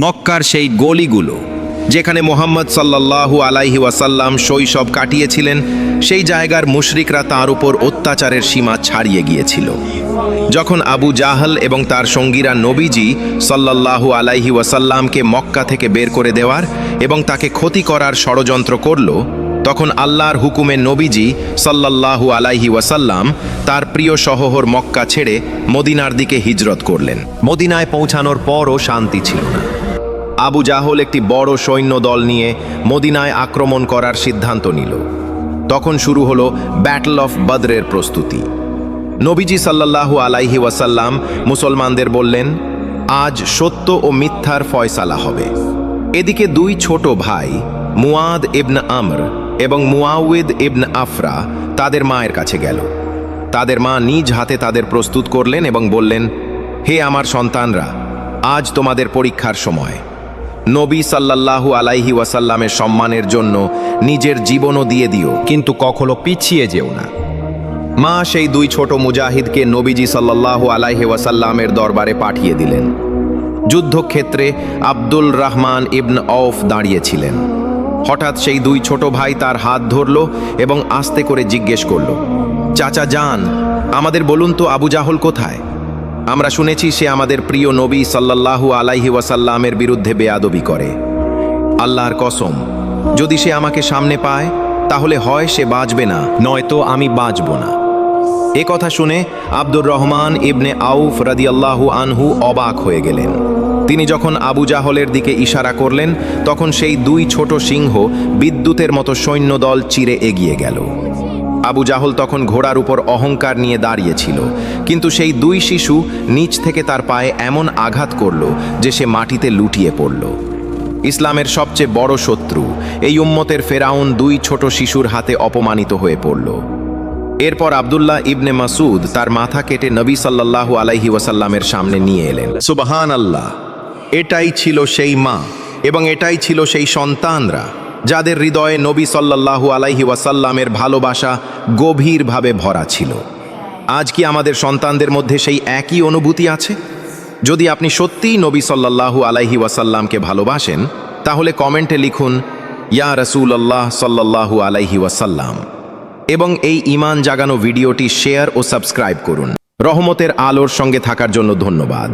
মক্কার সেই গলিগুলো যেখানে মোহাম্মদ সাল্লাল্লাহু আলাইহি ওয়াসাল্লাম শৈশব কাটিয়েছিলেন, সেই জায়গার মুশরিকরা তাঁর উপর অত্যাচারের সীমা ছাড়িয়ে গিয়েছিল। যখন আবু জাহল এবং তার সঙ্গীরা নবীজি সাল্লাল্লাহু আলাইহি ওয়াসাল্লামকে মক্কা থেকে বের করে দেওয়ার এবং তাকে ক্ষতি করার ষড়যন্ত্র করল, তখন আল্লাহর হুকুমে নবীজি সাল্লাল্লাহু আলাইহি ওয়াসাল্লাম তার প্রিয় শহর মক্কা ছেড়ে মদিনার দিকে হিজরত করলেন। মদিনায় পৌঁছানোর পরও শান্তি ছিল না। আবু জাহল একটি বড় সৈন্য দল নিয়ে মদিনায় আক্রমণ করার সিদ্ধান্ত নিল। তখন শুরু হলো ব্যাটল অফ বদরের প্রস্তুতি। নবীজি সাল্লাল্লাহু আলাইহি ওয়াসাল্লাম মুসলমানদের বললেন, আজ সত্য ও মিথ্যার ফয়সালা হবে। এদিকে দুই ছোট ভাই মুয়াদ ইবনে আমর এবং মুয়াউইদ ইবনে আফরা তাদের মায়ের কাছে গেল। তাদের মা নিজ হাতে তাদের প্রস্তুত করলেন এবং বললেন, হে আমার সন্তানরা, আজ তোমাদের পরীক্ষার সময়। নবী সাল্লাল্লাহু আলাইহি ওয়াসাল্লামের সম্মানের জন্য নিজের জীবনও দিয়ে দিও, কিন্তু কখনো পিছিয়ে যেও না। মা সেই দুই ছোট মুজাহিদকে নবীজি সাল্লাল্লাহু আলাইহি ওয়াসাল্লামের দরবারে পাঠিয়ে দিলেন। যুদ্ধক্ষেত্রে আব্দুল রহমান ইবনে আউফ দাঁড়িয়েছিলেন। হঠাৎ সেই দুই ছোট ভাই তার হাত ধরল এবং আস্তে করে জিজ্ঞেস করল, চাচা যান, আমাদের বলুন তো আবু জাহল কোথায়? আমরা শুনেছি সে আমাদের প্রিয় নবী সাল্লাল্লাহু আলাইহি ওয়াসাল্লামের বিরুদ্ধে বেয়াদবি করে। আল্লাহর কসম, যদি সে আমাকে সামনে পায় তাহলে হয় সে বাঁচবে না, নয়তো আমি বাঁচব না। এ কথা শুনে আব্দুর রহমান ইবনে আউফ রাদিয়াল্লাহু আনহু অবাক হয়ে গেলেন। তিনি যখন আবু জাহলের দিকে ইশারা করলেন, তখন সেই দুই ছোট সিংহ বিদ্যুতের মতো সৈন্যদল চিরে এগিয়ে গেল। আবু জাহল তখন ঘোড়ার উপর অহংকার নিয়ে দাঁড়িয়েছিল, কিন্তু সেই দুই শিশু নিচ থেকে তার পায়ে এমন আঘাত করল যে সে মাটিতে লুটিয়ে পড়ল। ইসলামের সবচেয়ে বড় শত্রু এই উম্মতের ফেরাউন দুই ছোট শিশুর হাতে অপমানিত হয়ে পড়ল। এরপর আব্দুল্লাহ ইবনে মাসুদ তার মাথা কেটে নবী সাল্লাল্লাহু আলাইহি ওয়াসাল্লামের সামনে নিয়ে এলেন। সুবহানাল্লাহ! এটাই ছিল সেই মা এবং এটাই ছিল সেই সন্তানরা যাদের হৃদয়ে নবী সাল্লাল্লাহু আলাইহি ওয়াসাল্লামের ভালোবাসা গভীরভাবে ভরা ছিল। আজ কি আমাদের সন্তানদের মধ্যে সেই একই অনুভূতি আছে? যদি আপনি সত্যিই নবী সাল্লাল্লাহু আলাইহি ওয়াসাল্লামকে ভালোবাসেন, তাহলে কমেন্টে লিখুন, ইয়া রাসূলুল্লাহ সাল্লাল্লাহু আলাইহি ওয়াসাল্লাম, এবং এই ঈমান জাগানো ভিডিওটি শেয়ার ও সাবস্ক্রাইব করুন। রহমতের আলোর সঙ্গে থাকার জন্য ধন্যবাদ।